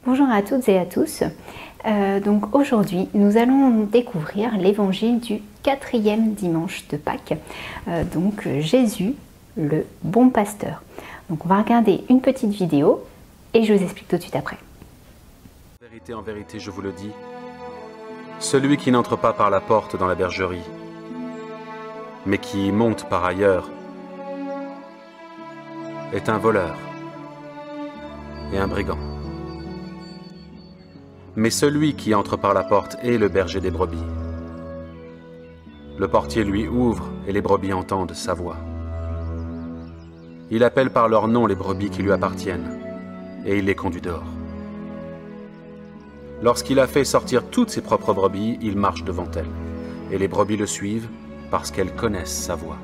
Bonjour à toutes et à tous. Donc aujourd'hui, nous allons découvrir l'évangile du 4e dimanche de Pâques. Donc Jésus, le bon pasteur. Donc on va regarder une petite vidéo et je vous explique tout de suite après. En vérité, je vous le dis, celui qui n'entre pas par la porte dans la bergerie, mais qui y monte par ailleurs, est un voleur et un brigand. Mais celui qui entre par la porte est le berger des brebis. Le portier lui ouvre et les brebis entendent sa voix. Il appelle par leur nom les brebis qui lui appartiennent et il les conduit dehors. Lorsqu'il a fait sortir toutes ses propres brebis, il marche devant elles et les brebis le suivent parce qu'elles connaissent sa voix.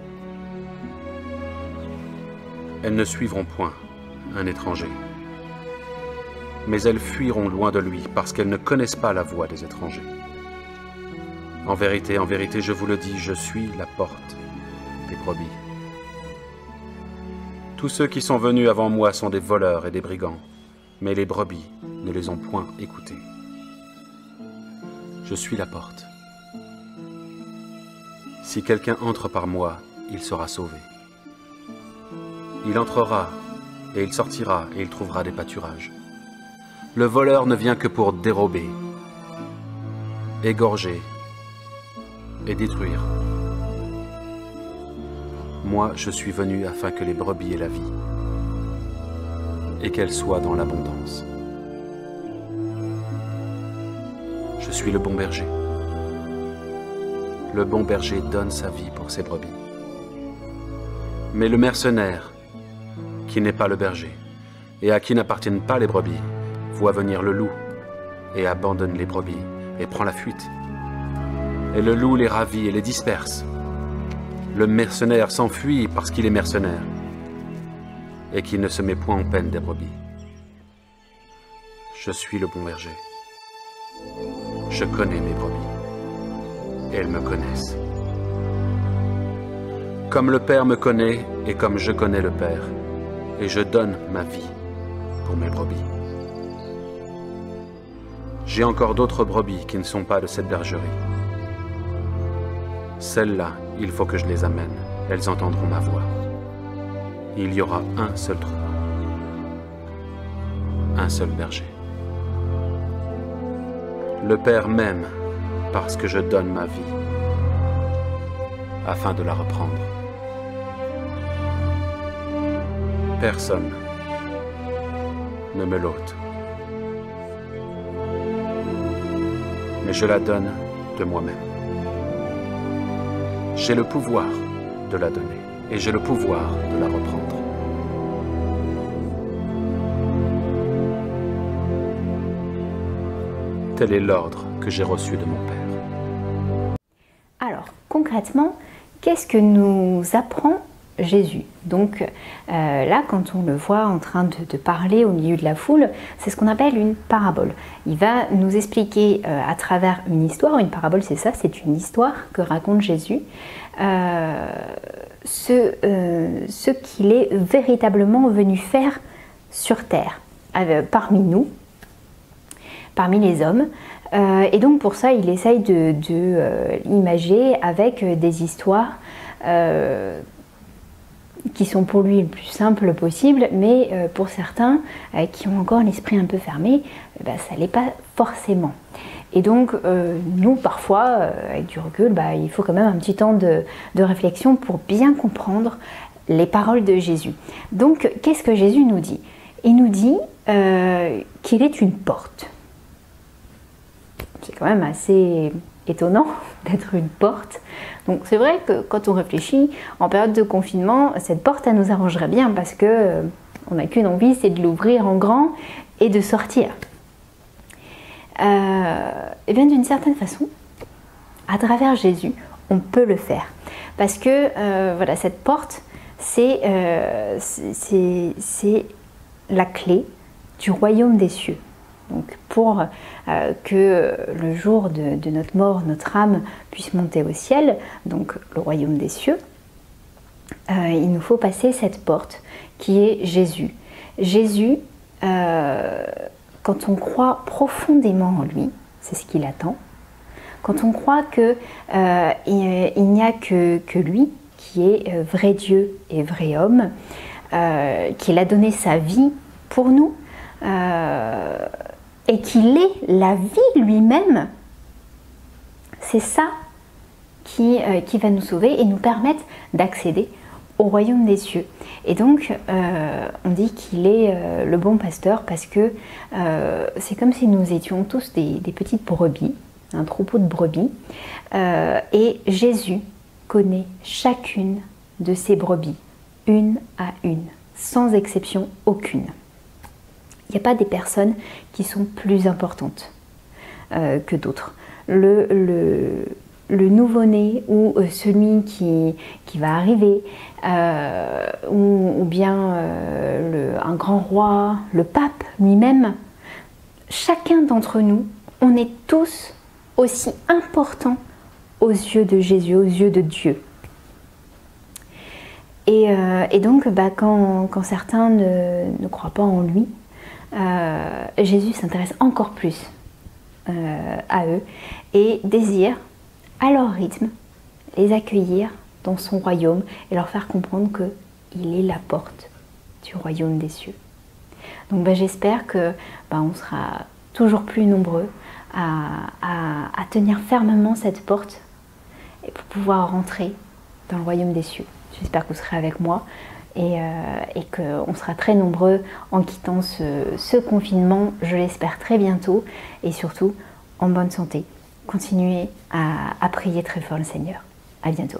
Elles ne suivront point un étranger, mais elles fuiront loin de lui parce qu'elles ne connaissent pas la voix des étrangers. En vérité, je vous le dis, je suis la porte des brebis. Tous ceux qui sont venus avant moi sont des voleurs et des brigands, mais les brebis ne les ont point écoutés. Je suis la porte. Si quelqu'un entre par moi, il sera sauvé. Il entrera, et il sortira, et il trouvera des pâturages. Le voleur ne vient que pour dérober, égorger et détruire. Moi, je suis venu afin que les brebis aient la vie, et qu'elles soient dans l'abondance. Je suis le bon berger. Le bon berger donne sa vie pour ses brebis. Mais le mercenaire, qui n'est pas le berger, et à qui n'appartiennent pas les brebis, voit venir le loup, et abandonne les brebis, et prend la fuite. Et le loup les ravit et les disperse. Le mercenaire s'enfuit parce qu'il est mercenaire, et qu'il ne se met point en peine des brebis. Je suis le bon berger. Je connais mes brebis, et elles me connaissent. Comme le Père me connaît, et comme je connais le Père, et je donne ma vie pour mes brebis. J'ai encore d'autres brebis qui ne sont pas de cette bergerie. Celles-là, il faut que je les amène, elles entendront ma voix. Il y aura un seul troupeau, un seul berger. Le Père m'aime parce que je donne ma vie, afin de la reprendre. Personne ne me l'ôte, mais je la donne de moi-même. J'ai le pouvoir de la donner et j'ai le pouvoir de la reprendre. Tel est l'ordre que j'ai reçu de mon Père. Alors concrètement, qu'est-ce que nous apprend Jésus? Donc là, quand on le voit en train de parler au milieu de la foule, c'est ce qu'on appelle une parabole. Il va nous expliquer à travers une histoire. Une parabole, c'est ça, c'est une histoire que raconte Jésus, ce qu'il est véritablement venu faire sur terre, parmi nous, parmi les hommes. Et donc pour ça, il essaye de l'imager avec des histoires qui sont pour lui le plus simple possible, mais pour certains qui ont encore l'esprit un peu fermé, ça l'est pas forcément. Et donc nous parfois, avec du recul, il faut quand même un petit temps de réflexion pour bien comprendre les paroles de Jésus. Donc qu'est-ce que Jésus nous dit? Il nous dit qu'il est une porte. C'est quand même assez étonnant d'être une porte. Donc c'est vrai que quand on réfléchit, en période de confinement, cette porte, elle nous arrangerait bien parce que on n'a qu'une envie, c'est de l'ouvrir en grand et de sortir. Et bien d'une certaine façon, à travers Jésus, on peut le faire. Parce que voilà, cette porte, c'est la clé du royaume des cieux. Donc pour que le jour de notre mort, notre âme puisse monter au ciel, donc le royaume des cieux, il nous faut passer cette porte qui est Jésus. Jésus, quand on croit profondément en lui, c'est ce qu'il attend, quand on croit qu'il n'y a que lui qui est vrai Dieu et vrai homme, qu'il a donné sa vie pour nous, et qu'il est la vie lui-même, c'est ça qui va nous sauver et nous permettre d'accéder au royaume des cieux. Et donc, on dit qu'il est le bon pasteur parce que c'est comme si nous étions tous des petites brebis, un troupeau de brebis, et Jésus connaît chacune de ces brebis, une à une, sans exception aucune. Il n'y a pas des personnes qui sont plus importantes que d'autres. Le nouveau-né ou celui qui va arriver, ou bien un grand roi, le pape lui-même, chacun d'entre nous, on est tous aussi importants aux yeux de Jésus, aux yeux de Dieu. Et donc, quand certains ne croient pas en lui, Jésus s'intéresse encore plus à eux et désire, à leur rythme, les accueillir dans son royaume et leur faire comprendre qu'il est la porte du royaume des cieux. Donc j'espère que on sera toujours plus nombreux à tenir fermement cette porte et pour pouvoir rentrer dans le royaume des cieux. J'espère que vous serez avec moi et qu'on sera très nombreux en quittant ce confinement, je l'espère très bientôt, et surtout en bonne santé. Continuez à prier très fort le Seigneur. À bientôt.